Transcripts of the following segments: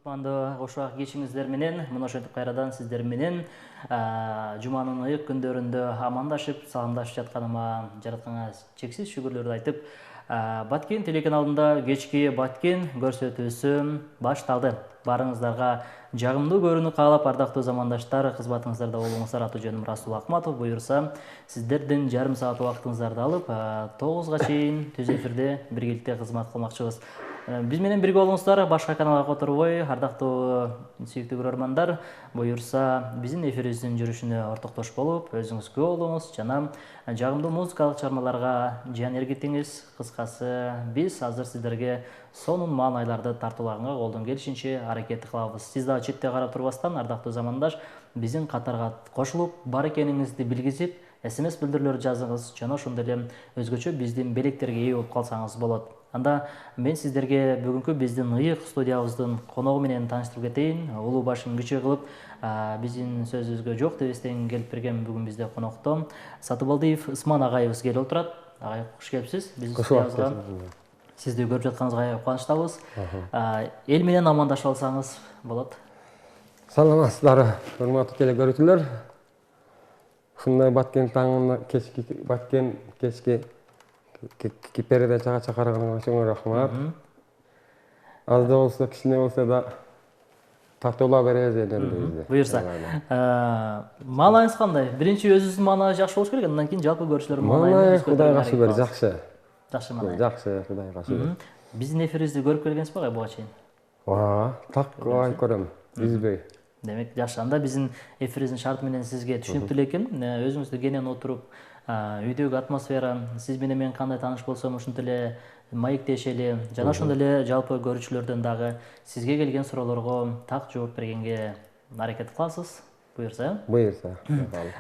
Кутмандуу кошо кечиңиздер менен мына ошентип кайрадан сиздер менен жуманын ыйык күндөрүндө амандашып, саламдашып жатканыма жаратканга чексиз шүгүрлөрдү айтып, Баткен телеканалында кечки Баткен көрсөтүүсү башталды. Барыңыздарга жагымдуу көрүүнү каалап, ардактуу замандаштар, кызматыңыздарда болуңуздар. Аты жөнүм Расул Акматов. Буюрса, сиздердин жарым саат убактыңыздарды алып, 9га чейин түз эфирде биргеликте кызмат кылмакчыбыз. Биз менен бирге болуңуздар, башка каналга которбой, ардактуу сүйүктүү көрөрмандар. Буюрса, биздин эфирибиздин жүрүшүнө ортоктош болуп, өзүңүз күбө болуңуз жана жагымдуу музыкалык чыгармаларга жан эргитиңиз. Кыскасы, биз азыр сиздерге сонун маанайларды тартуулаганга колдон келишинче аракет кылабыз. Сиз дагы четте карап турбастан, ардактуу замандаш, биздин катарга кошулуп, бар экениңизди билгизип, SMS билдирүүлөр жазыңыз жана ошондой эле өзгөчө биздин белектерге ээ болуп калсаңыз болот. Анда мен сиздерге бүгүнкү биздин ыйык студиябыздын коногу менен тааныштырып кетейин. Улуу башын кичүү кылып, биздин сөзүбүзгө жок дебестен келип берген бүгүн бизде конокто Сатыбалдиев Ысман агайыбыз келип отурат. Агай, кош келипсиз биздин студиябызга. Сизди көрүп жатканыбызга кубанычтабыз. Эл менен амандашып алсаңыз болот. Саламатсыздар, урматтуу телекөрүүчүлөр. Ушундай Баткен таңына кечки передачага чакырганыңар үчүн рахмат. Аз да болсо, кичине болсо да тартуулап беребиз элдерибизди. Буюрса, маанайыңыз кандай? Биринчи өзүңүздүн маана жакшы болуш керек, андан кийин жалпы көрүүчүлөр маанайы Кудайга шүгүр жакшы. Жакшы маанай. Жакшы, Кудайга шүгүр. Биздин эфирибизди көрүп келгенсизби агай буга чейин? Так бай көрөм, үзбөй. Демек, жакшы. Анда биздин эфирибиздин шарты менен сизге түшүнүктүү экен. Өзүңүздү кенен отуруп, үйдөгү атмосфера, сиз менен мен кандай тааныш болсом, ошентип эле маектешели, жана ошондой эле жалпы көрүүчүлөрдөн дагы сизге келген суроолорго так жооп бергенге аракет кыласыз. Буюрса. Буюрса.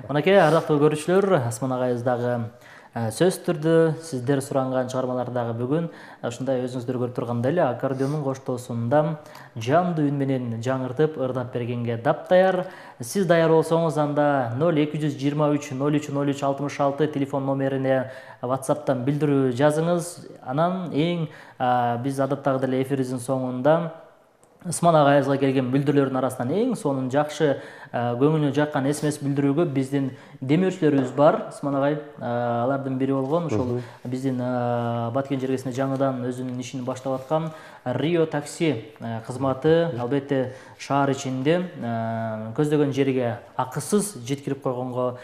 Мынакей ардактуу көрүүчүлөр, Асман агайыбыз дагы сөз түрдү сиздер суранган чыгармаларды дагы бүгүн ушундай өзүңүздөр көрүп тургандай эле аккордеондун коштоосунда жандуу үн менен жаңыртып, ырдап бергенге даптаяр. Сиз даяр болсоңуз, анда 0223 03 03 66 телефон номерине WhatsApp'тан билдирүү жазыңыз. Анан биз адаттагы эле эфирибиздин соңунда Ысман агайыбызга келген билдирүүлөрдүн арасынан эң сонун жакшы көңүлүнө жаккан SMS билдирүүгө биздин демөөрчүлөрүбүз бар. Ысман агай алардын бири болгон, ошол биздин Баткен жергесинде жаңыдан өзүнүн ишин баштап аткан Rio такси кызматы, албетте шаар ичинде көздөгөн жерге акысыз жеткирип койгонго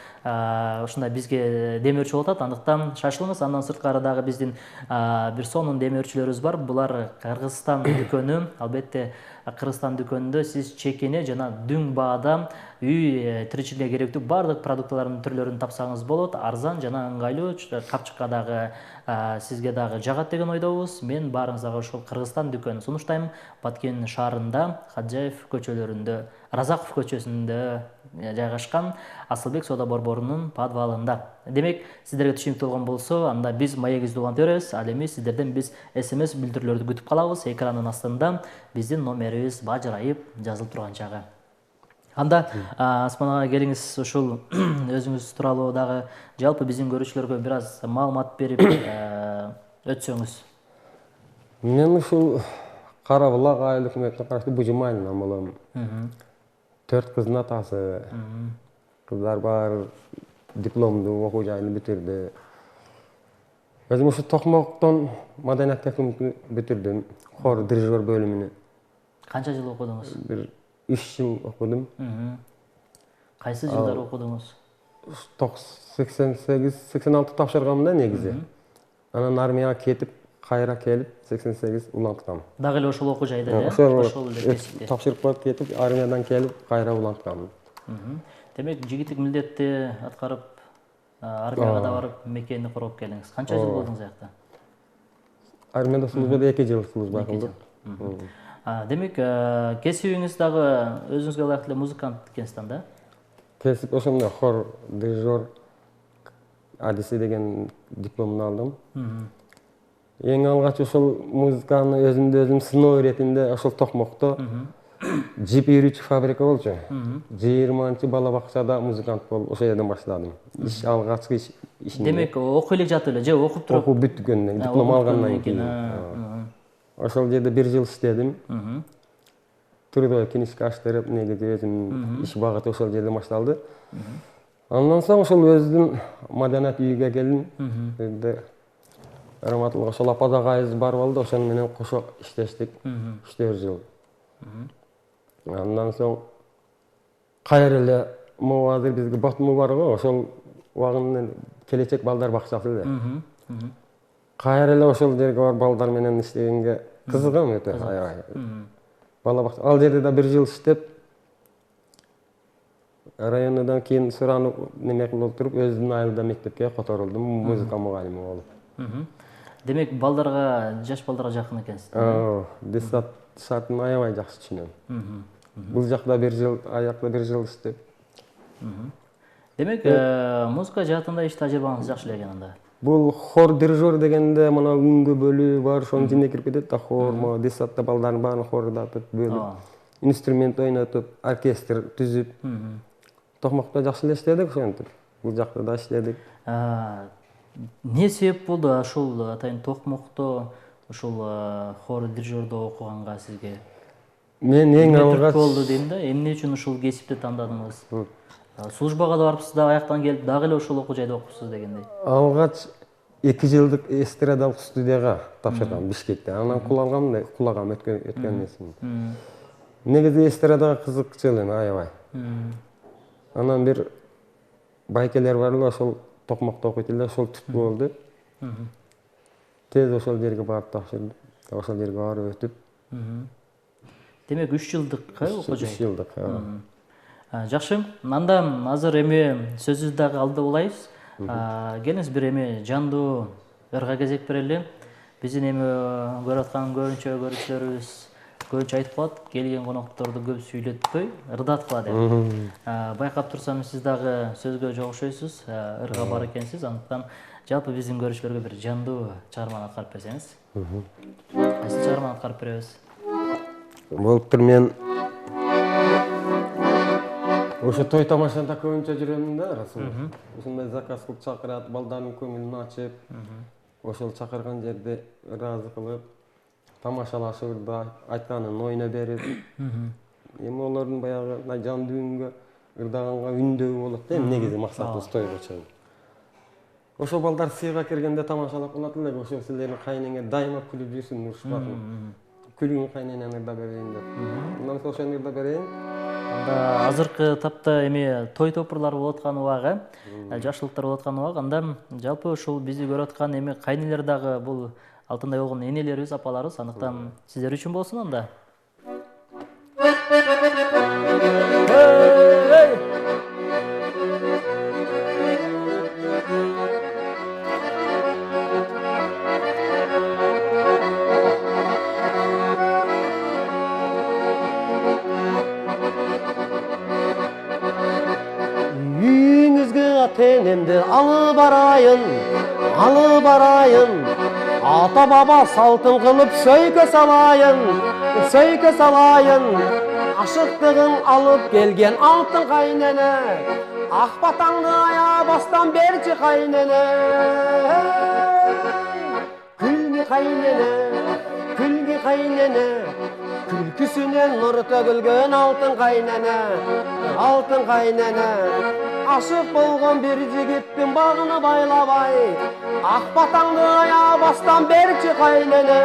ушундай бизге демөөрчү болуп атат. Андыктан шашылыңыз. Андан сырткары дагы биздин бир сонун демөөрчүлөрүбүз бар. Булар Кыргызстан дүкөнү, албетте Кыргызстан дүкөнүндө сиз чекене жана дүң баада үй тиричиликке керектүү баардык продуктылардын түрлөрүн тапсаңыз болот. Арзан жана ыңгайлуу, капчыкка дагы сизге дагы жагат деген ойдобуз. Мен баарыңыздарга ошол Кыргызстан дүкөнүн сунуштайм. Баткен шаарында Хаджаев көчөлөрүндө, Разаков көчөсүндө жайгашкан Асылбек соода борборунун подвалында. Демек, сиздерге түшүнүктүү болгон болсо, анда биз маегибизди улантып беребиз. Ал эми сиздерден биз SMS билдирүүлөрдү күтүп калабыз. Экранын астында биздин номерибиз бажырайып жазылып турган жагы. Анда Асман ага келиңиз, ушул өзүңүз тууралуу дагы жалпы биздин көрүүчүлөргө бир аз маалымат берип өтсөңүз. Мен ушул Кара Булак айыл өкмөтүнө караштуу Бужум айылынан болом. 4 кыздын атасы. Кыздар бар, дипломдуу окуу жайын бүтүрдү. Өзүм ушу Токмоктон маданият техникумду бүтүрдүм, хор дирижер бөлүмүнө. Канча жыл окудуңуз? Бир 3 жыл окудум. Кайсы жылдары окудуңуз? 88-86 тапшырганмын да негизи. Анан армияга кетип, кайра келип 88 уланткам. Дагы эле ошол окуу жайда эле? Ошол эле тапшырып коюп кетип, армиядан келип, кайра уланткам. Демек, жигиттик милдетти аткарып, армияга да барып, мекенди короп келиңиз. Канча жыл болдуңуз аякта? Армияда службада 2 жыл служба кылдым. Демек, кесибиңиз дагы өзүңүзгө ылайыктуу эле музыкант экенсиз да? Кесип ошондой хор дирижер адиси деген дипломун алдым. Эң алгач ошол музыканы өзүмдө сыноо иретинде ошол Токмокто жип ийрүүчү фабрика болчу. 20 бала бакчада музыкант болуп, ошол жерден баштадым. Иш алгачкы ишин. Демек, окуй эле жатып эле же окуп туруп? Окуп бүткөндөн диплом алгандан кийин. Ошол жерде 1 жыл иштедим. трудовой книжка аштырып, негизи өзүм иш багыты ошол жерден башталды. Андан соң ошол өзүм маданият үйүгө келдим. Эми Раматылга ошол апада агайыбыз бар болду, ошол менен кошо иштештик 3-4 жыл. Андан соң кайра эле могу азыр бизге ботму бар го, ошол убагында келечек балдар бакчасы эле. Кайра эле ошол жерге барып балдар менен иштегенге кызыгам өтө, аябай. Бала бакча. Ал жерде да 1 жыл иштеп, районудан кийин суранып неме кылып туруп, өзүмдүн айылда мектепке которулдум, музыка мугалими болуп. Демек, балдарга, жаш балдарга жакын экенсиз. Десат шартын аябай жакшы түшүнөм. Бул жакта 1 жыл, аякта 1 жыл иштеп. Демек, музыка жаатында иш тажрыйбаңыз жакшы эле экен анда. Бул хор дирижер дегенде мына үнгө бөлүү бар, ошонун ичине кирип кетет да, хор, могу десатта балдардын баарын хордатып, бөлүп, инструмент ойнотуп, оркестр түзүп. Токмокто жакшы эле иштедик ошентип. Бул жакта да иштедик. Не себеп болду ошол атайын Токмокто ошол хор дирижердо окуганга сизге? Мен эң алгач болду дейм да, эмне үчүн ушул кесипти тандадыңыз? Службага да барыпсыз да, аяктан келип дагы эле ошол окуу жайда окупсуз дегендей. Алгач 2 жылдык эстрадалык студияга тапшыргам Бишкекте. Анан кулагам өткөн несин. Негизи эстрадага кызыкчыл элем, аябай. Анан бир байкелер бар эле, ошол Токмокто окуйт эле, ошол түттү болду. Тез ошол жерге барып тапшырдым. Ошол жерге барып өтүп. Демек 3 жылдык окуу жай. 3 жылдык. Жакшы. Анда азыр эми сөзүбүздү дагы алды болайбыз. Келиңиз бир эми жандуу ырга кезек берели. Биздин эми көрүп аткан көрүүчүлөрүбүз көбүнчө айтып калат, келген конокторду көп сүйлөтпөй, ырдаткыла деп. Байкап турсам, сиз дагы сөзгө жогушойсуз, ырга бар экенсиз. Андыктан жалпы биздин көрүүчүлөргө бир жандуу чыгарманы аткарып берсеңиз. Кайсы чыгарманы аткарып беребиз? Болуптур, мен ошо той тамашада көбүнчө жүрөм да, Расул. Ушундай заказ кылып чакырат, балдардын көңүлүн ачып, ошол чакырган жерде ыраазы кылып, тамашалашып, айтканын ойно берип. Эми олордун баягы жан дүйнөгө ырдаганга үндөү болот да, негизи максатыбыз тойго чыгып. Ошол балдар сыйга киргенде тамашалап калат эле, ошо силердин кайнеңе дайыма күлүп жүрсүн, урушпасын. Күлгүн кайненен ырда берейин деп. Андан соң ошону ырда берейин. Анда азыркы тапта эми той топурлар болуп аткан убагы, жашылыктар болуп аткан убак, анда жалпы ушул бизди көрүп аткан эми кайнелер дагы бул алтындай болгон энелерибиз, апаларыбыз, андыктан сиздер үчүн болсун анда. Tenimde alı barayın, ata baba saltın kılıp söykö salayın, aşıktığın alıp gelgen altın kaynene, ah batandı ayağa bastan berçi kaynene, külgü kaynene, külküsünen nur tökülgön altın kaynene, aşık bolgon bir jigittin bağını baylabay, ah batandı ayağa bastan berçi kaynene.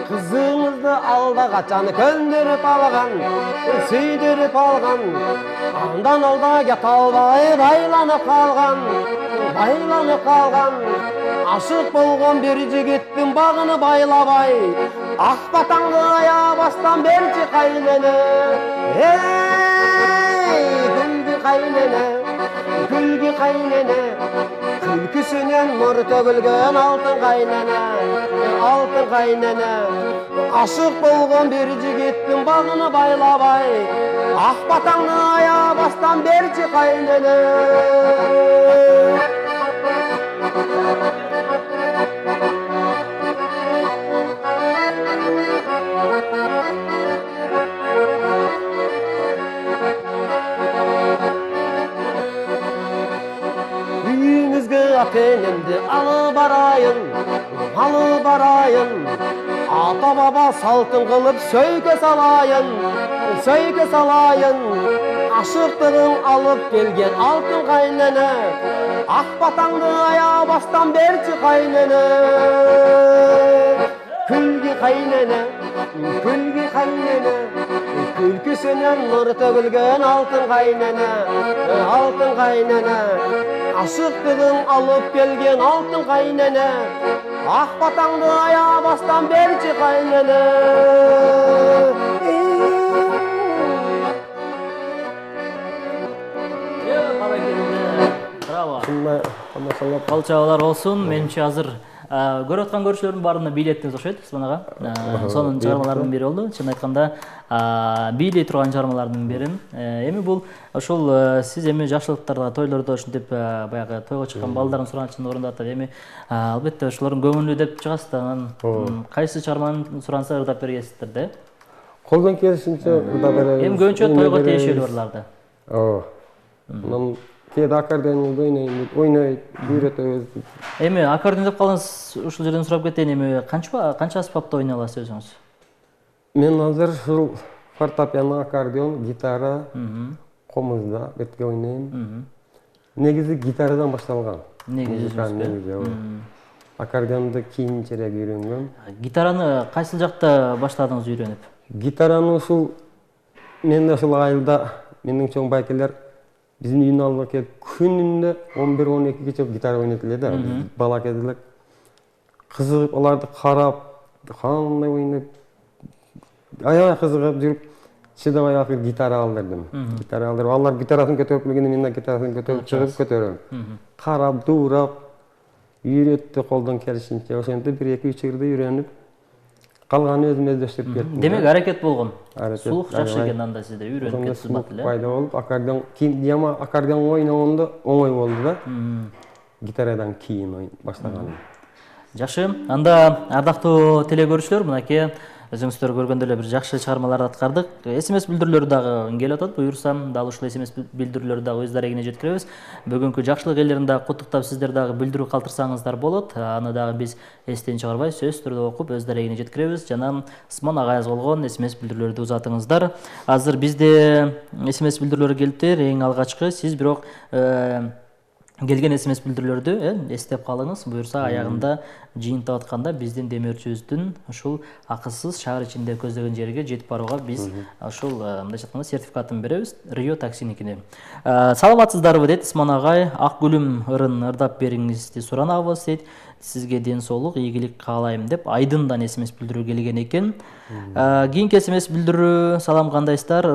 Kızımızdı alda kaçanı köndürüp algan, süydürüp algan, andan alda get albay baylanıp kalgan, aşık bolgon bir jigittin bağını baylabay, ah batandı ayağa bastan berçi kaynene. Hey gülgü kaynene, külküsünen nur tökülgön altın kaynene, aşık bolgon bir jigittin bağını baylabay, ah batandı ayağa bastan berçi kaynene. Tenimde alı barayın, алып барайын, ата баба салтын кылып сөйкө салайын, ашыктыгың алып келген алтын кайнене, ак батаңды аябастан берчи кайнене. Күлгү кайнене, күлкүсүнөн нур төгүлгөн алтын кайнене, ашыктыгың алып келген алтын кайнене, ак батаңды аябастан берчи кайнене. Браво. Машалла. Кал чабалар болсун. Менимче азыр көрүп аткан көрүүчүлөрдүн баарына бийлеттиңиз окшойт, Усман ага. Сонун чыгармалардын бири болду. Чын айтканда, бийлей турган чыгармалардын бирин. Эми бул ошол сиз эми жакшылыктарда, тойлордо ушинтип баягы тойго чыккан балдардын суранычын орундатып, эми албетте ошолордун көңүлү деп чыгасыз да. Анан кайсы чыгарманы суранса ырдап бергенсиздер да? Колдон келишинче ырдап беребиз. Эми көбүнчө тойго тиешелүү ырларды. Анан кээде аккордеонду ойнойт, үйрөтөбүз. Эми аккордеон деп калдыңыз, ушул жерден сурап кетейин, эми канча аспапта ойной аласыз өзүңүз? Мен азыр ушул фортепиано, аккордеон, гитара, комузда бетке ойнойм. Негизи гитарадан башталган. Негизи. Аккордеонду кийинчерээк үйрөнгөм. Гитараны кайсыл жакта баштадыңыз үйрөнүп? Гитараны ушул мен ушул айылда менин чоң байкелер биздин үйдүн алдына келип күнүндө 11-12 чөп гитара ойнойт эле да. Бала кезилек кызыгып аларды карап, кандай ойноп, аябай кызыгып жүрүп, чыдабай акыр гитара алдырдым. Гитара алдырып, алар гитарасын көтөрүп келгенде мен да гитарасын көтөрүп чыгып көтөрөм. Карап, дуурап, үйрөттү колдон келишинче. Ошентип 1-2-3 ырды үйрөнүп, калганы өзүм өздөштүрүп кеттим. Демек аракет болгон. Сулук жакшы экен анда сизде, үйрөнүп кеттиз бат эле. Пайда болуп, аккордеон кийин аккордеон ойногондо оңой болду да. Гитарадан кийин баштаганым. Жакшы. Анда ардактуу теле көрүүчүлөр, мынакей өзүңүздөр көргөндөй эле бир жакшы чыгармаларды аткардык. СМС билдирүүлөрү дагы келип атат. Буюрсам, дал ушул СМС билдирүүлөрү дагы өз дарегине жеткиребиз. Бүгүнкү жакшылык элдерин дагы куттуктап, сиздер дагы билдирүү калтырсаңыздар болот. Аны дагы биз эстен чыгарбай, сөзсүз түрдө окуп, өз дарегине жеткиребиз. Жана Усман агайыбыз болгон СМС билдирүүлөрдү узатыңыздар. Азыр бизде СМС билдирүүлөрү келиптир. Эң алгачкы сиз бирок келген СМС билдирүүлөрдү эстеп калыңыз. Буюрса аягында жыйынтап атканда биздин демөөрчүбүздүн ушул акысыз шаар ичинде көздөгөн жерге жетип барууга биз ушул мындайча айтканда сертификатын беребиз. Рио таксиникине. Саламатсыздарбы дейт Усман агай. Ак гүлүм ырын ырдап бериңизди суранабыз дейт. Сизге ден соолук, ийгилик каалайм деп Айдындан СМС билдирүү келген экен. Кийинки СМС билдирүү: салам, кандайсыздар?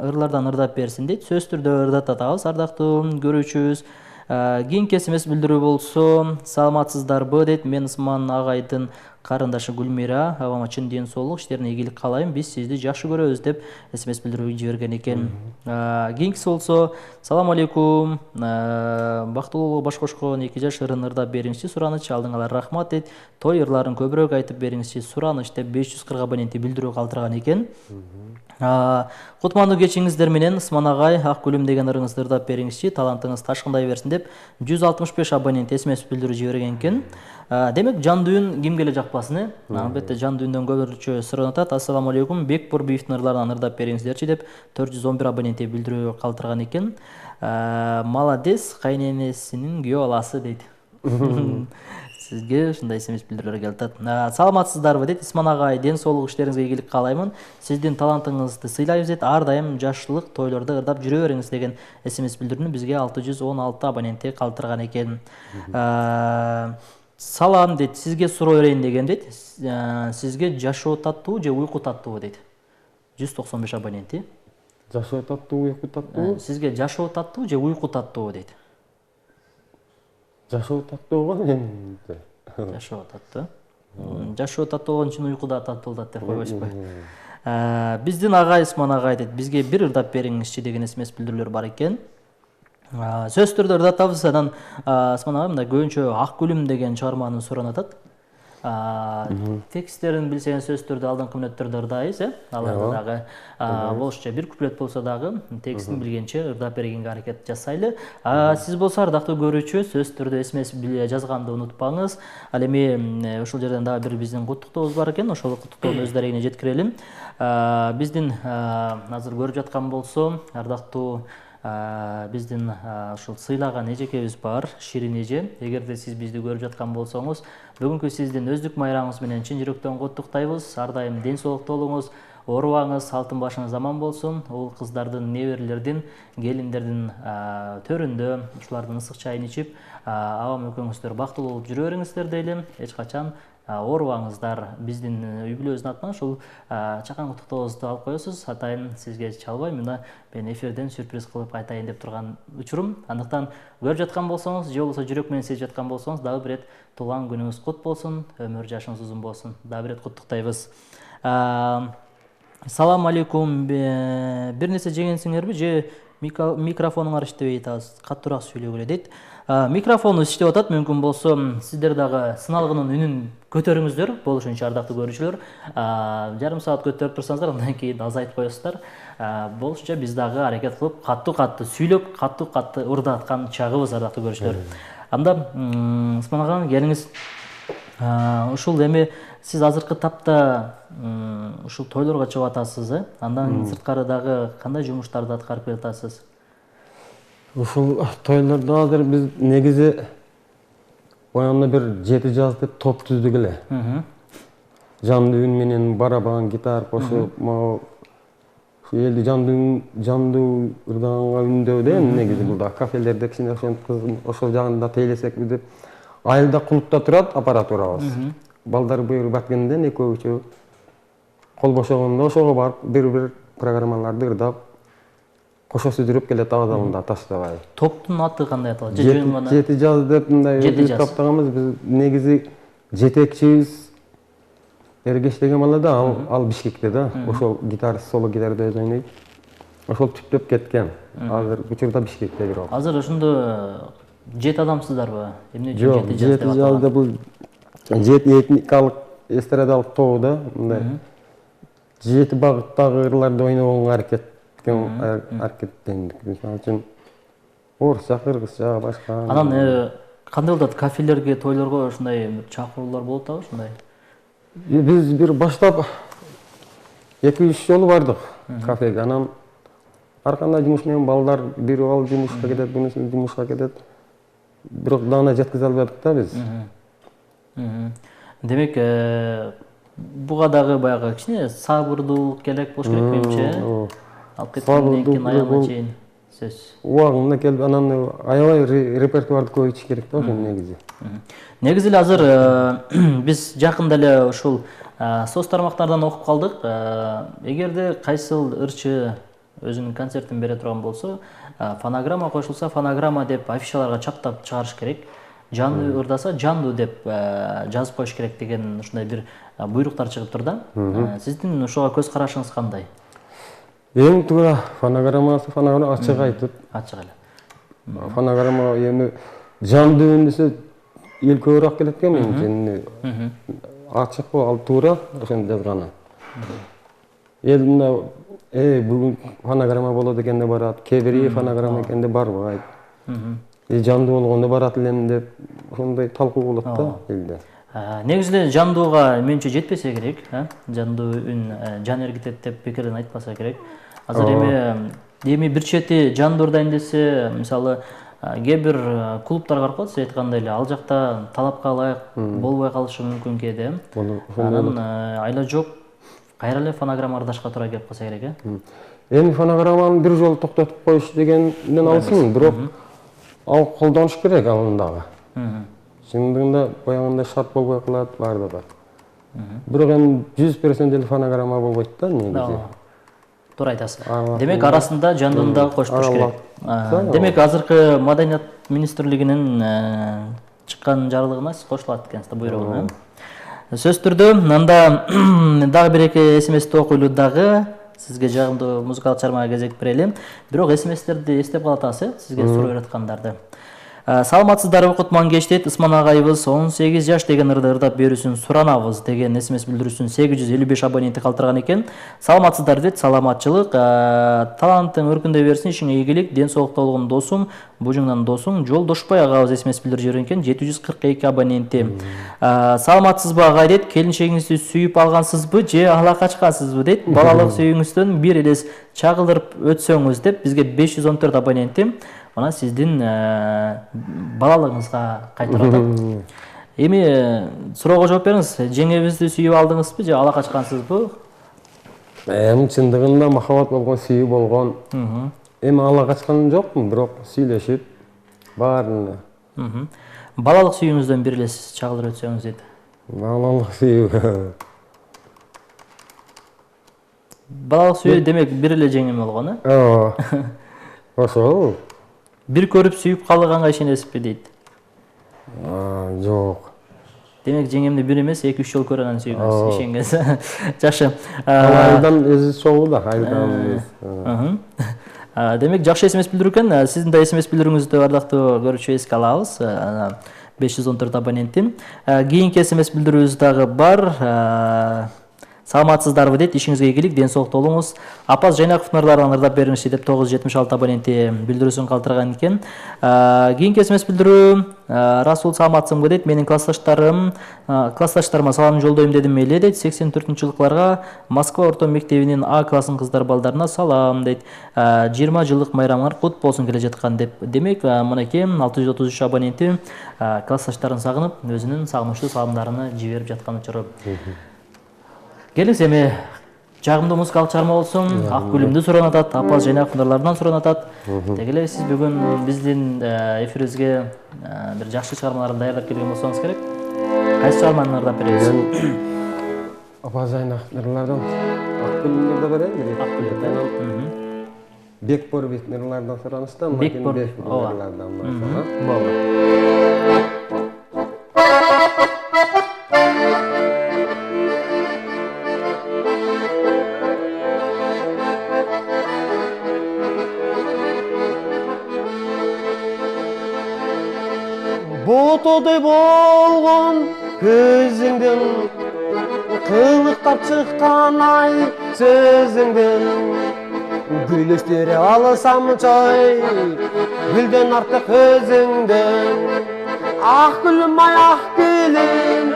Ырлардан ырдап берсин дейт. Сөзсүз түрдө ырдатабыз ардактуу көрүүчүбүз. Кийинки СМС билдирүү болсо: саламатсыздарбы дейт. Мен Усман агайдын карындашы Гүлмира. Абама чын ден соолук, иштерине ийгилик каалайм. Биз сизди жакшы көрөбүз деп СМС билдирүү жиберген экен. Кийинкиси болсо: салам алейкум. Бактылуулук баш кошкон 2 жаш ырын ырдап бериңизчи сураныч. Алдыңалар рахмат дейт. Той ырларын көбүрөөк айтып бериңизчи сураныч деп 540 абоненти билдирүү калтырган экен. Кутмандуу кечиңиздер менен Усман агай, ак гүлүм деген ырыңызды ырдап бериңизчи, талантыңыз ташкындай берсин деп 165 абонент СМС билдирүү жиберген экен. Демек жан дүйүн кимге эле жакпасын, албетте жан дүйүндөн көбүрчө сурунатат. Ассаламу алейкум, Бек Борбиевдин ырларынан ырдап бериңиздерчи деп 411 абоненти билдирүү калтырган экен. Молодец, кайненесинин күйөө баласы дейт. Сизге ушундай СМС билдирүүлөр келип атат. Саламатсыздарбы дейт Усман агай, ден соолук, иштериңизге ийгилик каалаймын. Сиздин талантыңызды сыйлайбыз дейт. Ар дайым жашылык тойлордо ырдап жүрө бериңиз деген СМС билдирүүнү бизге 616 абоненти калтырган экен. Салам дейт, сизге суроо берейин деген дейт. Сизге жашоо таттуу же уйку таттуу дейт. 195 абоненти. Жашоо таттуу, уйку таттуу? Сизге жашоо таттуу же уйку таттуу дейт. Жашоо таттуу го менде. Жашоо таттуу. Жашоо таттуу болгон үчүн уйку да таттуу болот деп койбойсузбу? Биздин агай Усман агай дейт, бизге бир ырдап бериңизчи деген СМС билдирүүлөр бар экен. Сөзсүз түрдө ырдатабыз. Анан Усман агай мындай көбүнчө Ак гүлүм деген чыгарманы суранатат. Тексттерин билсеңиз сөзсүз түрдө алдыңкы мүнөттөрдө ырдайбыз, аларды дагы болушча бир куплет болсо дагы текстин билгенче ырдап бергенге аракет жасайлы. Сиз болсо ардактуу көрүүчү, сөзсүз түрдө смс жазганды унутпаңыз. Ал эми ушул жерден дагы бир биздин куттуктообуз бар экен, ошол куттуктоонун өз дарегине жеткирелим. Биздин азыр көрүп жаткан болсо, ардактуу биздин ушул сыйлаган эжекебиз бар, Ширин эже. Эгерде сиз бизди көрүп жаткан болсоңуз, бүгүнкү сиздин өздүк майрамыңыз менен чын жүрөктөн куттуктайбыз. Ар дайым ден соолукта болуңуз, оорубаңыз, алтын башыңыз аман болсун. Уул кыздардын, неберелердин, келиндердин төрүндө ушулардын ысык чайын ичип, абам экөөңүздөр бактылуу болуп жүрө бериңиздер дейли. Эч качан оорубаңыздар. Биздин үй бүлөбүздүн атынан ушул чакан куттуктообузду алып коесуз. Атайын сизге чалбай, мына мен эфирден сюрприз кылып кайтайын деп турган учурум. Андыктан көрүп жаткан болсоңуз, же болбосо жүрөк менен сезип жаткан болсоңуз, дагы бир рет туулган күнүңүз кут болсун, өмүр жашыңыз узун болсун. Дагы бир рет куттуктайбыз. Салам алейкум. Бир нерсе жегенсиңерби же микрофонуңар иштебей атабыз? Каттуураак сүйлөгүлө дейт. Микрофонубуз иштеп атат, мүмкүн болсо сиздер дагы сыналгынын үнүн көтөрүңүздөр, болушунча ардактуу көрүүчүлөр. Жарым саат көтөрүп турсаңыздар, андан кийин азайтып коесуздар. Болушунча биз дагы аракет кылып, каттуу сүйлөп, каттуу ырдаткан чагыбыз, ардактуу көрүүчүлөр. Анда Усман ага, келиңиз. Ушул эми сиз азыркы тапта ушул тойлорго чыгып атасыз, андан сырткары дагы кандай жумуштарды аткарып келатасыз? Ушул тойлордо азыр биз негизи баягында бир 7 жаз деп топ түздүк эле. Жандуу үн менен барабан, гитара кошуп, могу элди жандуу ырдаганга үндөдө негизи булда кафелерде кичине ошол жагында тейлесек деп айылда клубда турат аппаратурабыз. Балдар буйруп баткенден экөөчү кол бошогондо ошого барып бир программаларды ырдап кошо сүдүрүп келет абазалында таштабай. Топтун аты кандай аталат? Жети жаз деп мындай өз топтогонбуз. Биз негизи жетекчибиз Эргеш деген бала да, ал Бишкекте да. Ошол гитарист, соло гитарада өзү ойнойт. Ошол түптөп кеткен. Азыр учурда Бишкекте бирок. Азыр ошондо 7 адамсыздарбы? Эмне үчүн 7 жаз деп аталат? 7 жазда бул 7 этникалык эстрадалык тобу да, мындай 7 багыттагы ырларды ойногонго аракеттендик. Мисалы үчүн орусча, кыргызча, башка. Анан кандай болот? Кафелерге, тойлорго ушундай чакыруулар болот абы ушундай? Биз бир баштап 2-3 жолу бардык кафеге. Анан ар кандай жумуш менен балдар бири ал жумушка кетет, бунусу жумушка кетет. Бирок дагы жеткизе албадык да биз. Демек, буга дагы баягы кичине сабырдуулук керек болуш керек менимче. Алып кеткенден кийин аягына чейин сөз. Убагында келип, анан аябай репертуарды көбөйтүш керек да ошол негизи. Негизи эле азыр биз жакында эле ушул соц тармактардан окуп калдык. Эгерде кайсыл ырчы өзүнүн концертин бере турган болсо, фонограмма кошулса, фонограмма деп афишаларга чаптап чыгарыш керек. Жандуу ырдаса, жандуу деп жазып коюш керек деген ушундай бир буйруктар чыгып тур да. Сиздин ошого көз карашыңыз кандай? Эң туура фонограмма ачык айтып. Ачык эле. Фонограмма эми жандуу үндүсө эл көбүрөөк келет экен менимче. Ачык ал туура ошондо жазганы. Эл мына бүгүн фонограмма болот экен деп барат, кээ бир фонограмма экен деп барбайт. Жандуу болгондо барат элем деп ошондой талкуу болот да элде. Негизи эле жандууга менче жетпесе керек, жандуу үн жан эргитет деп пикирин айтпаса керек. Азыр эми бир чети жандуу ырдайын десе, мисалы, кээ бир клубтарга аркылуу сиз айткандай эле ал жакта талапка ылайык болбой калышы мүмкүн кээде. Анан айла жок, кайра эле фонограмма ырдашка туура келип калса керек, Эми фонограмманы бир жолу токтотуп коюш дегенден алсын, бирок ал колдонуш керек алындагы. Чындыгында баягындай шарт болбой калат бардыгы. Бирок эми 100% эле фонограмма болбойт да негизи. Туура айтасыз. Демек арасында жандууну дагы коштуруш керек. Демек азыркы Маданият министрлигинин чыккан жарлыгына сиз кошулат экенсиз да, буйругуна. Сөз түрдө анда дагы бир эки СМСти окуйлу дагы сизге жагымдуу музыкалык чыгармага кезек берели. Бирок СМСтерди эстеп калатасыз, сизге суроо жаткандарды. Саламатсыздарбы Кутман Кечтет, Ысман агайыбыз 18 жаш деген ырдап берүүсүн суранабыз деген SMS билдирүүсүн 855 абоненти калтырган экен. Саламатсыздар дейт, саламатчылык, талантың өркүндөй берсин, ишиңе ийгилик, ден соолукта болгон досум, бужуңдан досуң Жолдошбай агабыз SMS билдирип жиберген экен, 742 абоненти. Саламатсызбы агай дейт, келинчегиңизди сүйүп алгансызбы же ала качкансызбы дейт. Балалык сүйүүңүздөн бир элес чагылдырып өтсөңүз деп бизге 514 абоненти. Ona sizdin балалыгыңызга кайтып атат. Эми суроого жооп бериңиз. Жеңебизди сүйүп алдыңызбы же ала качкансызбы? Чындыгында махабат болгон, сүйүү болгон. Эми ала качкан жокмун, бирок сүйлөшүп баарына. Балалык сүйүүңүздөн бир эле чагылдырып өтсөңүз дейт. Балалык сүйүү. Балалык сүйүү демек бир эле жеңем болгон, Ошол. Бир көрүп сүйүп калганга ишенесизби дейт. Жок. Демек жеңемди бир эмес, 2-3 жол көргөн сүйгөнсүз, ишенгенсиз. Жакшы. Айдан өзү чогуу да, айдан. Демек жакшы SMS билдирүү экен. Сиздин да SMS билдирүүңүздү ардактуу көрүүчү эске алабыз. 514 абонентим. Кийинки SMS билдирүүбүз дагы бар. Саламатсыздарбы дейт, ишиңизге ийгилик, ден соолукта болуңуз. Апаз Жайнаковдун ырдарын ырдап бериңизчи деп 976 абоненти билдирүүсүн калтырган экен. Кийинки SMS билдирүү, Расул саламатсызбы дейт, менин классташтарыма салам жолдойм дедим эле дейт. 84-жылыкларга Москва орто мектебинин А классын кыздар балдарына салам дейт. 20 жылдык майрамыңар кут болсун келе жаткан деп. Демек, мынакей 633 абоненти классташтарын сагынып, өзүнүн сагынычтуу саламдарын жиберип жаткан учуру. Келиңиз, эми жагымдуу музыкалык чыгарма болсун. Ак гүлүмдү суранатат, Апаз Жайнаковдарлардан суранатат. Деги эле сиз бүгүн биздин эфирибизге бир жакшы чыгармаларды даярдап келген болсоңуз керек. Кайсы чыгарманы ырдап беребиз? Апаз Жайнаковдарлардан ак гүлүмдү да берейин. Ак гүлүмдү. Бекбор Бетнерлардан суранышта, Бекбор Бетнерлардан болду. Бутудай болгон көзүңдүн, кылыктап чыккан ай сөзүңдүн, гүлөстөрү алсам чой, гүлдөн артык өзүңдүн. Ак гүлүм ай ак гүлүм,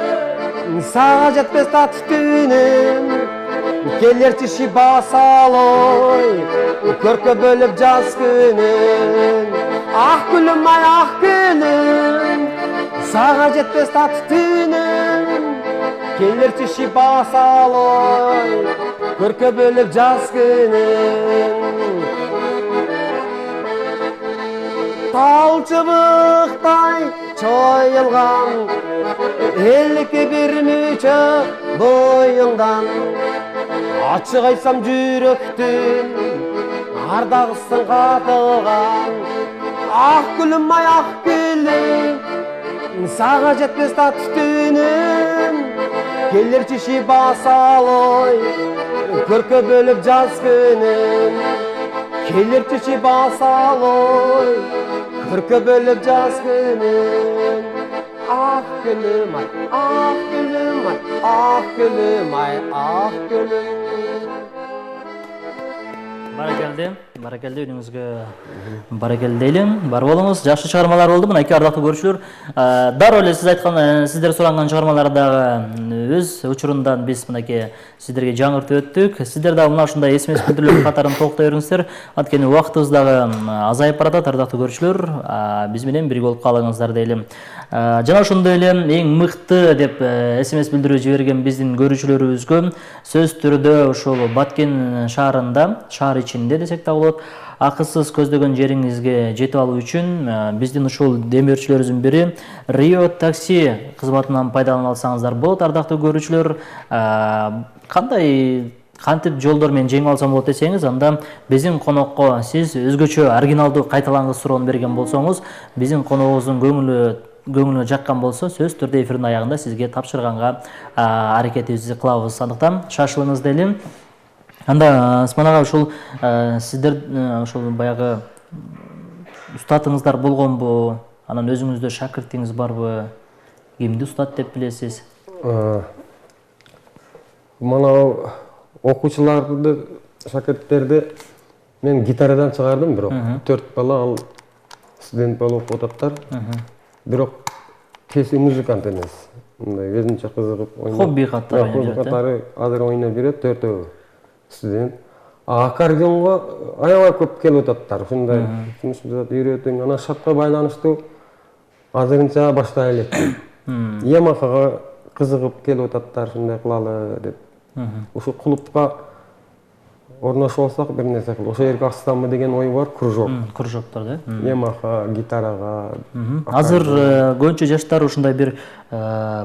сага жетпес татып түнүм, келерчи шибасалой, көркө бөлүп жаз күнүн. Ак gülüm ay ак gülüm, sağa жетпес татып түнүм, келерчи шибасалой, көркө бөлүп жаз күнүн. Тал чыбыктай чоюлган, элке бир мүчө боюңдан, ачык айтсам жүрөктүн ардагысын катылган. Ак gülüm ay ак gülüm, sağa жетпес татып түнүм, келерчи шибасалой, көркө бөлүп жаз күнүм. Келерчи шибасалой, көркө бөлүп жаз күнүм. Ак gülüm ay, ак gülüm ay, ак gülüm ay, ак gülüm. Баракелде, үнүңүзгө баракелде дейли. Бар болуңуз, жакшы чыгармалар болду. Мынакей ардактуу көрүүчүлөр, дароо эле сиз айткан, сиздер суранган чыгармалар дагы өз учурундан биз мынакей сиздерге жаңыртып өттүк. Сиздер дагы мына ушундай SMS билдирүүлөр катарын толуктай бериңиздер. Анткени убактыбыз дагы азайып баратат, ардактуу көрүүчүлөр. Биз менен бирге болуп калыңыздар дейли. Жана ошондой эле эң мыкты деп SMS билдирүү жиберген биздин көрүүчүлөрүбүзгө сөз түрдө ушул Баткен шаарында, шаар ичинде десек да болот, акысыз көздөгөн жериңизге жетип алуу үчүн биздин ушул демирчилерибиздин бири Rio такси кызматынан пайдаланып алсаңыздар болот. Ардактуу көрүүчүлөр, кантип жолдор менен жеңип алсам болот десеңиз, анда биздин конокко сиз өзгөчө оригиналдуу кайталангыс суроону берген болсоңуз, биздин коногубуздун көңүлүнө жаккан болсо, сөз түрдө эфирдин аягында сизге тапшырганга аракетибизди кылабыз. Андыктан шашылыңыз дейли. Анда Ысман ушул сиздер ушул баягы устатыңыздар болгонбу? Анан өзүңүздө шакиртиңиз барбы? Кимди устат деп билесиз? Mana окуучуларды, шакирттерди мен гитарадан чыгардым, бирок 4 бала ал студент болуп окуп ататтар. Бирок кесип музыкант эмес. Мындай өзүнчө кызыгып ойнап. Хобби катары ойнап жүрөт. Катары азыр ойноп жүрөт, 4 студент. Аккордеонго аябай көп келип ататтар. Ушундай үйрөтүң, анан шартка байланыштуу азырынча баштай элек. Ямахага кызыгып келип ататтар, ушундай кылалы деп. Ушу клубка орношуп алсак бир нерсе кылып, ошол жерге ачсамбы деген ой бар, кружок. Кружоктор да. Ямаха, гитарага. Азыр көбүнчө жаштар ушундай бир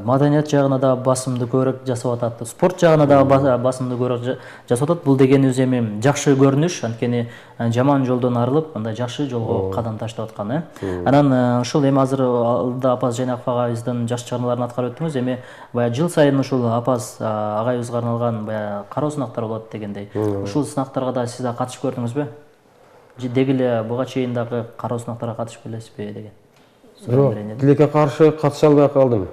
маданият жагына да басымды көбүрөөк жасап атат. Спорт жагына да басымды көбүрөөк жасап атат. Бул дегенибиз эми жакшы көрүнүш, анткени жаман жолдон арылып, андай жакшы жолго кадам таштап аткан, Анан ушул эми азыр алда апас Жайнаков агайыбыздын жаш чыгармаларын аткарып өттүңүз. Эми баягы жыл сайын ушул апас агайыбызга арналган баягы кароо сынактар болот дегендей. Ушул сынактарга да сиз да катышып көрдүңүзбү? Деги эле буга чейин дагы кароо сынактарга катышып келесизби деген? Жок, тилекке каршы катыша албай калдым.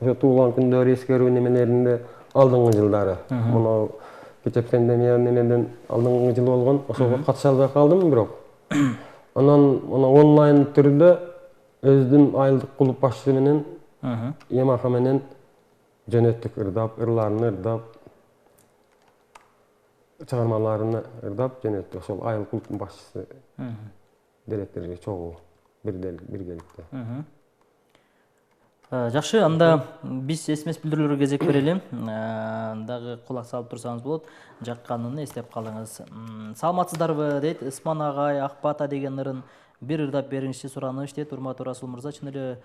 Ошо туулган күндөр эскерүү немелеринде алдыңкы жылдары. Мына кече пандемия немеден алдыңкы жыл болгон, ошого катыша албай калдым бирок. Анан мына онлайн түрдө өздүн айылдык клуб башчысы менен Ямаха менен жөнөттүк, ырларын ырдап, чыгармаларын ырдап жөнөттүк. Ошол айыл клубдун башчысы директорго чогуу биргеликте. Жакшы, анда биз эсмес билдирүүлөргө кезек берели. Дагы кулак салып турсаңыз болот. Жакканын эстеп калыңыз. Саламатсыздарбы дейт Ысман агай, Акбата деген ырын бир ырдап бериңизчи сураныч дейт. Урматтуу Расул мырза, чын эле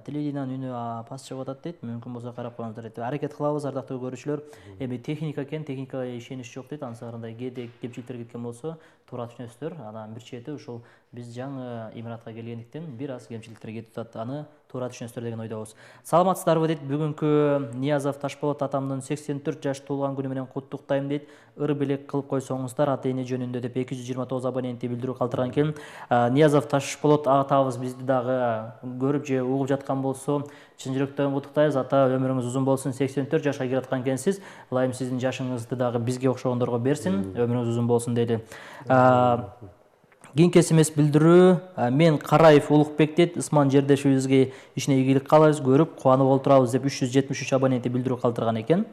телевидениянын үнү апас чыгып атат дейт. Мүмкүн болсо карап коюңуздар дейт. Аракет кылабыз, ардактуу көрүүчүлөр. Эми техника экен, техникага ишенич жок дейт. Ансыгырында кээде кемчиликтер кеткен болсо, туура түшүнөсүздөр. Анан бир чети ушул биз жаңы имаратка келгендиктен бир аз кемчиликтер кетип атат. Аны туура түшүнөсүздөр деген ойдобуз. Саламатсыздарбы дейт. Бүгүнкү Ниязов Ташболот атамдын 84 жаш туулган күнү менен куттуктайм дейт. Ыр белек кылып койсоңуздар ата эне жөнүндө деп 229 абоненти билдирүү калтырган экен. Ниязов Ташболот атабыз бизди дагы көрүп же угуп жаткан болсо, чын жүрөктөн куттуктайбыз. Ата өмүрүңүз узун болсун. 84 жашка кирип аткан экенсиз. Ылайым сиздин жашыңызды дагы бизге окшогондорго берсин. Өмүрүңүз узун болсун дейли. Кийинки эсемес билдирүү, мен Караев Улукбек дейт. Ысман жердешибизге ишине ийгилик каалайбыз, көрүп кубанып олтурабыз деп 373 абоненти билдирүү калтырган экен.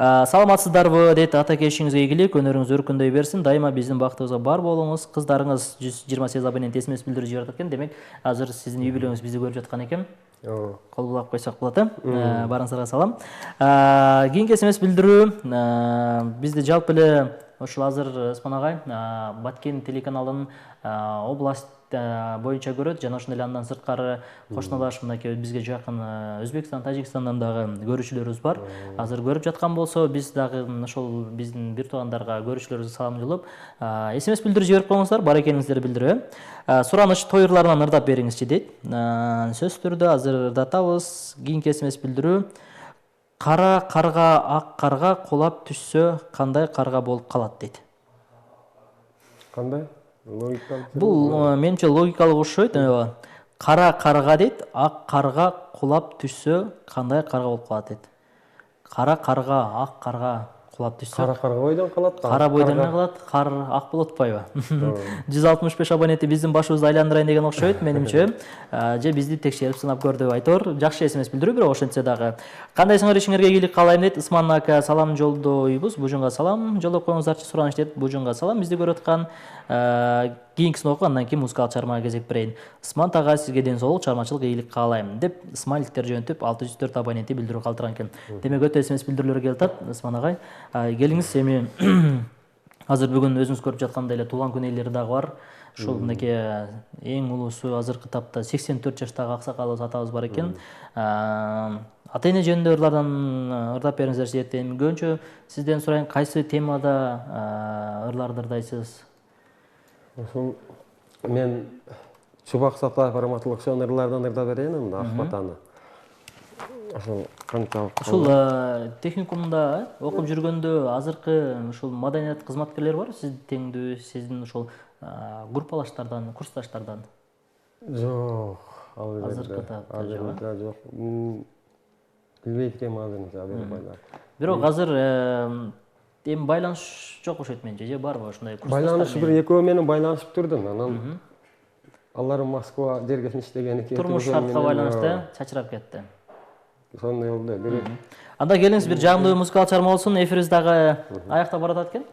Саламатсыздарбы дейт. Ата кешиңизге ийгилик, өнөрүңүз өркүндөй берсин. Дайыма биздин бактыбызга бар болуңуз. Кыздарыңыз 128 абонент эсемес билдирүү жиберет экен. Демек, азыр сиздин үй бүлөңүз бизди көрүп жаткан экен. Кол булап койсок болот, Барыңыздарга салам. Кийинки эсемес билдирүү, бизди жалпы эле ошол азыр Ысман агай Баткен телеканалынын область боюнча көрөт жана ошондой эле андан сырткары кошуналаш мынакей бизге жакын Өзбекстан, Тажикстандан дагы көрүүчүлөрүбүз бар. Азыр көрүп жаткан болсо, биз дагы ошол биздин бир туугандарга, көрүүчүлөрүбүзгө салам жолдоп, эсемес билдирүү жиберип коюңуздар, бар экениңиздерди билдирүү. Сураныч той ырларынан ырдап бериңизчи дейт. Сөзсүз түрдө азыр ырдатабыз. Кийинки эсемес билдирүү, кара карга ак карга кулап түшсө кандай карга болуп калат дейт. Кандай? Логикалык. Бул менимче логикалык окшойт. Кара карга дейт, ак карга кулап түшсө кандай карга болуп калат дейт. Кара карга ак карга кулап түшсө. Кара карга бойдон калат да. Кара бойдон эмне калат? Кар ак болуп атпайбы? 165 абоненти биздин башыбызды айландырайын деген окшойт менимче. Же бизди текшерип сынап көр деп айтор. Жакшы эсемес билдирүү, бирок ошентсе дагы. Кандайсыңар, ишиңерге ийгилик каалайм дейт. Ысман ака салам жолдойбуз. Бужунга салам жолдоп коюңуздарчы. Сураныч дейт. Бужунга салам бизди көрүп аткан. Кийинкисин окуп, андан кийин музыкалык чыгармага кезек берейин. Ысман ага сизге ден соолук, чыгармачылык ийгилик каалайм деп смайликтер жөнөтүп 604 абоненти билдирүү калтырган экен. Демек өтө эсемес билдирүүлөр келип атат. Ысман агай, келиңиз, эми азыр бүгүн өзүңүз көрүп жаткандай эле туулган күн ээлери дагы бар. Ушул мынакей эң улуусу азыркы тапта 84 жаштагы аксакалыбыз атабыз бар экен. Ата эне жөнүндө ырлардан ырдап бериңиздерчи дейт. Эми көбүнчө сизден сурайын, кайсы темада ырларды ырдайсыз? Ошол мен Чубак Сатаев Раматылык ошол ырлардан ырдап берейин анда Акбатаны. Ошол канчалык Ушул техникумда окуп жүргөндө азыркы ушул маданият кызматкерлери бар, сиз теңдүү, сиздин ушул группалаштардан, курсташтардан? Жок. Азыркы таапта жок. Азыркы жок. Билбейт экенмин азырынча бербайлар. Бирок азыр эми байланыш жок окшойт менче, же барбы ушундай курсташтар? Байланыш бир экөө менен байланышып турдум. Анан алар Москва жергесин иштеген экен. Турмуш шартка байланыштуу чачырап кетти. Сондай болду. Анда келиңиз бир жагымдуу музыкалык чыгарма болсун. Эфирибиз дагы аяктап баратат экен.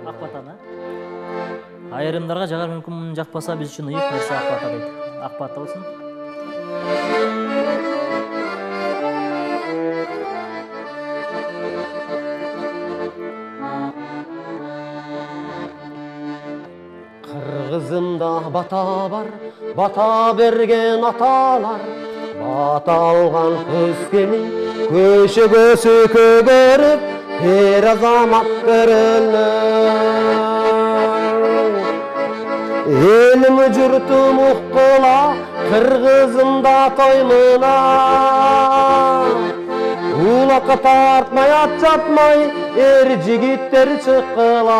Акбатаны. Айрымдарга жагар мүмкүн, жакпаса биз үчүн ыйык нерсе акбата дейт. Акбата болсун. Kızımda bata var, bata bergen atalar. Bata algan kız gelin, köşe göğsü kögörüp, her azamat görünür. Elim jurtum ukkula, kırgızımda toymuna. Ulakı tartmay, at çatmay, jigitler çıkılar.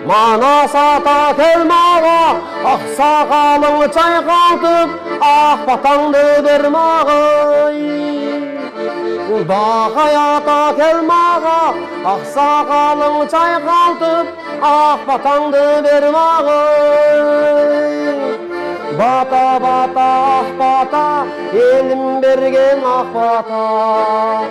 Mana sata kelmağa, sakalını çaykaltıp, batаңды bermağıy. Bak hayata kelmağa, sakalını çaykaltıp, batаңды bermağıy. Bata bata bata, elim bergen bata.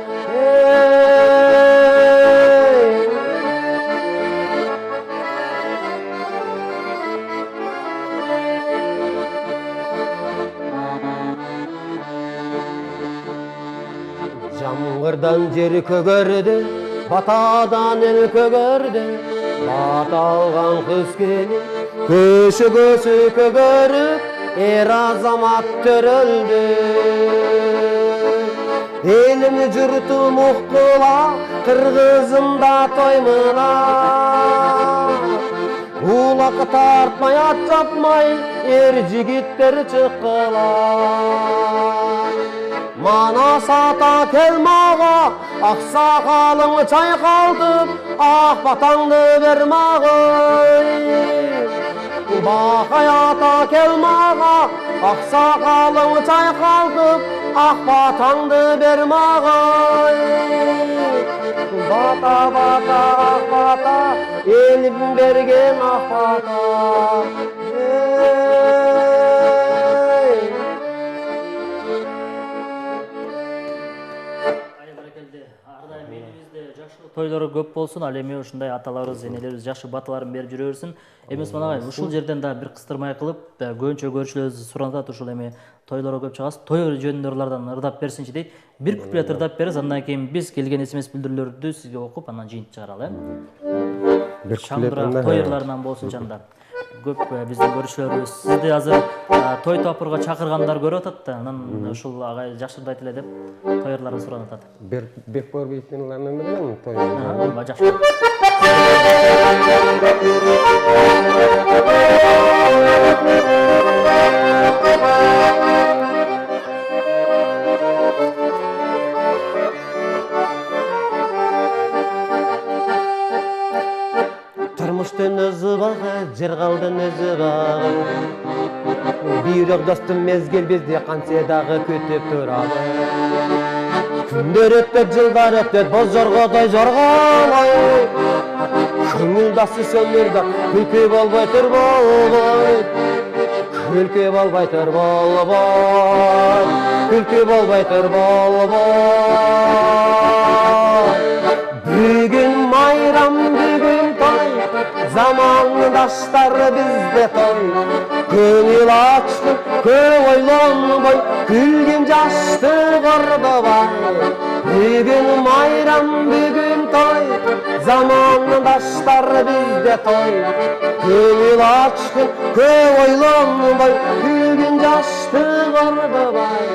Jamgırdan jer kögördü, batadan el kögördü. Bata algan kız gelin, köşe göğsü kögörüp, er azamat törüldü. Elim jurtum ukkula, kırgızımda toymuna. Ulakı tartmay, at çapmay, jigitler çıkılar. Mana sata kelmağa, sakalını çaykaltıp, batаңды bermağıy. Bak hayata kelmağa, sakalını çaykaltıp, batаңды bermağıy. Bata bata bata, elim bergen bata. Тойлору көп болсун, ал эми ушундай аталарыбыз, энелерибиз жакшы баталарын берип жүрө берсин. Эми Осмон агай, ушул жерден да бир кыстырмай кылып, көбүнчө көрүүчүлөрүбүз суранат, ушул эми тойлорго көп чыгасыз, той жөнүндө ырлардан ырдап берсинчи дейт. Бир куплет ырдап бериз, андан кийин биз келген СМС билдирүүлөрдү сизге окуп, анан жыйынтып чыгаралы, Бир куплет Шаңдыраак той ырларынан болсунчу анда. Көп биздин көрүүчүлөрүбүз сизди азыр той тапырга чакыргандар көрүп атат да, анан ушул агай жакшырды айтып эле деп той ырларын суранат атат. Бекбор бейтинлеринен билем той. Жакшы. Turmuştun özü bağı, jır kaldın özü bağı. Buyrak dostum mezgil bizde kanse dağı kötüp turadı. Күндөр өтөт, жылдар өтөт, боз жоргодой жорголой. Көңүл дасы сөнүрдө, күлкү болбой турбой. Күлкү болбой турбой. Күлкү болбой турбой. Бүгүн майрам, бүгүн той, замандаштар бизде той. Көңүл ачтын, көп ойлонбой, күлгөн жашты кордобой. Бүгүн майрам, бүгүн той, замандаштар бизде той. Көңүл ачтын, көп ойлонбой, күлгөн жашты кордобой.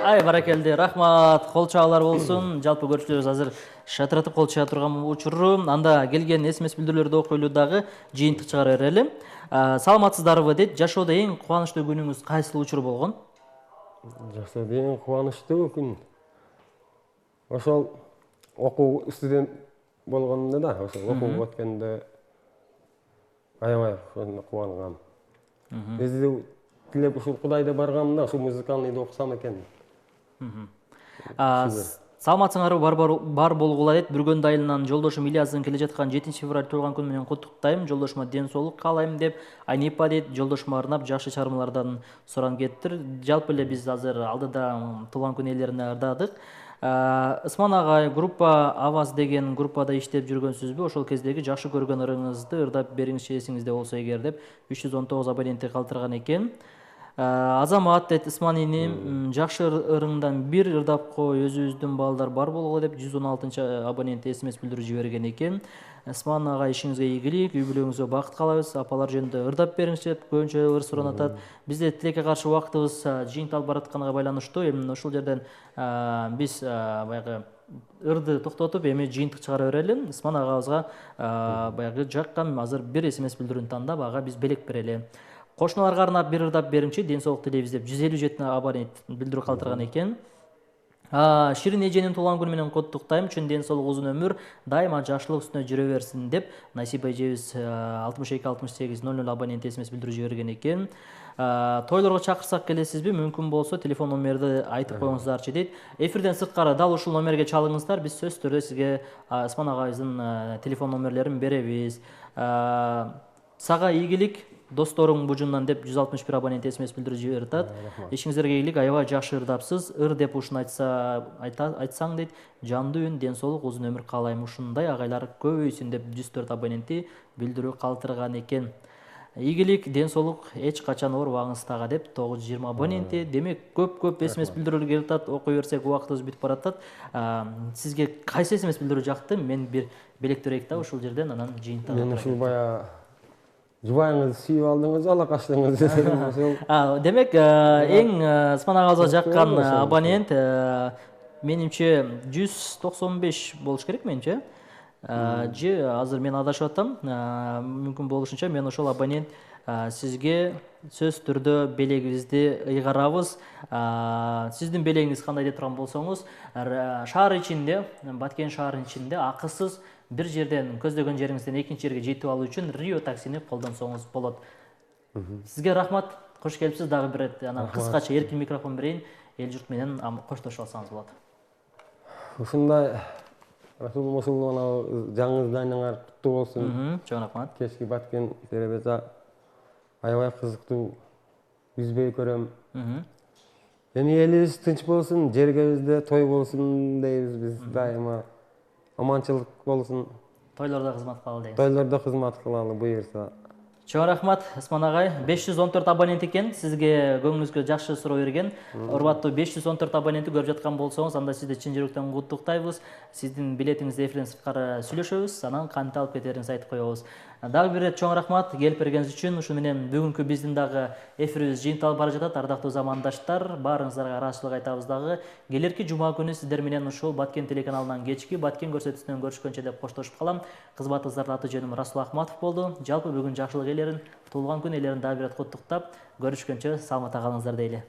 Ай, баракелди, рахмат, кол чаалар болсун. Жалпы көрүүчүлөрүбүз азыр шатыратып кол чаа турган учуру. Анда келген СМС билдирүүлөрдү окуйлуу дагы жыйынтык чыгара берели. Саламатсыздарбы дейт. Жашоодо эң кубанычтуу күнүңүз кайсыл учур болгон? Жашоодо эң кубанычтуу күн Ошол окуу студент болгонумда да, ошол окууга өткөндө аябай кубангам. Эзди тилеп ушул Кудайда баргамда ушул музыкальныйды окусам экен. Саламатсыңарбы, бар болгула дейт. Бүргөндө айылынан жолдошум Ильяздын келе жаткан 7-февраль туулган күнү менен куттуктайм. Жолдошума ден соолук каалайм деп Айнипа дейт. Жолдошума арнап жакшы чыгармалардан суран кеттир. Жалпы эле биз азыр алдыда туулган күн ээлерине ырдадык. Ысман агай, группа Аваз деген группада иштеп жүргөнсүзбү? Ошол кездеги жакшы көргөн ырыңызды ырдап бериңизчи эсиңизде болсо эгер деп 319 абонентти калтырган экен. Азамат дейт, Ысман иним, жакшы ырыңдан бир ырдап кой, өзүбүздүн балдар бар болгула деп 116 абонент смс билдирүү жиберген экен. Ысман агай, ишиңизге ийгилик, үй бүлөгүңүзгө бакыт каалайбыз. Апалар жөнүндө ырдап бериңизчи деп көбүнчө ыр суран атат. Бизде тилекке каршы убактыбыз жыйынталып баратканга байланыштуу. Эми ушул жерден биз баягы ырды токтотуп, эми жыйынтык чыгара берели. Ысман агабызга баягы жаккан азыр бир смс билдирүүнү тандап, ага биз белек берели. Кошуналарга арнап бир ырдап бериңчи, ден соолук тилейбиз деп 157 абонент билдирүү калтырган экен. Ширин эженин туулган күнү менен куттуктайм. Чын ден соолук, узун өмүр, дайыма жакшылык үстүнө жүрө берсин деп Насиба эжебиз 62-68-00 абонент смс билдирүү жиберген экен. Тойлорго чакырсак келесизби? Мүмкүн болсо телефон номерди айтып коюңуздарчы дейт. Эфирден сырткары дал ушул номерге чалыңыздар. Биз сөзсүз түрдө сизге Ысман агайыбыздын телефон номерлерин беребиз. Сага ийгилик, досторуң бужундан деп 161 абонент смс билдирүү жиберет. Ишиңиздерге ийгилик, аябай жакшы ырдапсыз. Ыр деп ушуну айтсаң дейт, жандуу үн, ден соолук, узун өмүр каалайм. Ушундай агайлар көбөйсүн деп 104 абонентти билдирүү калтырган экен. Ийгилик, ден соолук, эч качан оорубаңыз тага деп 920 абоненти. Демек, көп смс билдирүү келип атат. Окуй берсек убактыбыз бүтүп баратат. Сизге кайсы смс билдирүү жакты? Мен бир белектөрөйт да ушул жерден, анан жыйынтык. Мен ушул бая жубайыңызды сүйүп алдыңыз, алакаштыңыз. Демек, эң Ысман агабызга жаккан абонент менимче 195 болуш керек менимче. Же азыр мен адашып атам. Мүмкүн болушунча мен ошол абонент сизге сөз түрдө белегибизди ыйгарабыз. Сиздин белегиңиз кандай деп турган болсоңуз, шаар ичинде, Баткен шаарынын ичинде акысыз бир жерден көздөгөн жериңизден экинчи жерге жетип алуу үчүн Рио таксини колдонсоңуз болот. Сизге рахмат, кош келипсиз. Дагы бир рет кыскача эркин микрофон берейин, эл журт менен коштошуп алсаңыз болот. Ушундай Расул мусулман жаңы зданияңар куттуу болсун. Чоң рахмат. Кечки Баткен теребеза аябай кызыктуу үзбөй көрөм. Эми элибиз тынч болсун, жергебизде той болсун дейбиз биз дайыма. Аманчылык болсун. Тойлордо кызмат кылалы дейбиз. Тойлордо кызмат кылалы буюрса. Чоң рахмат, Ысман агай. 514 абонент экен. Сизге көңүлүңүзгө жакшы суроо берген. Урматтуу 514 абонентти көрүп жаткан болсоңуз, анда сизди чын жүрөктөн куттуктайбыз. Сиздин билетиңизди эфирден сырткары сүйлөшөбүз, анан кантип алып кетериңизди айтып коебуз. Дагы бир рет чоң рахмат келип бергениңиз үчүн. Ушу менен бүгүнкү биздин дагы эфирибиз жыйынталып бара жатат. Ардактуу замандаштар, баарыңыздарга ыраазычылык айтабыз дагы. Келерки жума күнү сиздер менен ушул Баткен телеканалынан кечки Баткен көрсөтүүсүнөн көрүшкөнчө деп коштошуп калам. Кызматыңыздардын аты жөнүм Расул Ахматов болду. Жалпы бүгүн жакшылык ээлерин, туулган күн ээлерин дагы бир рет куттуктап, көрүшкөнчө саламатта калыңыздар дейли.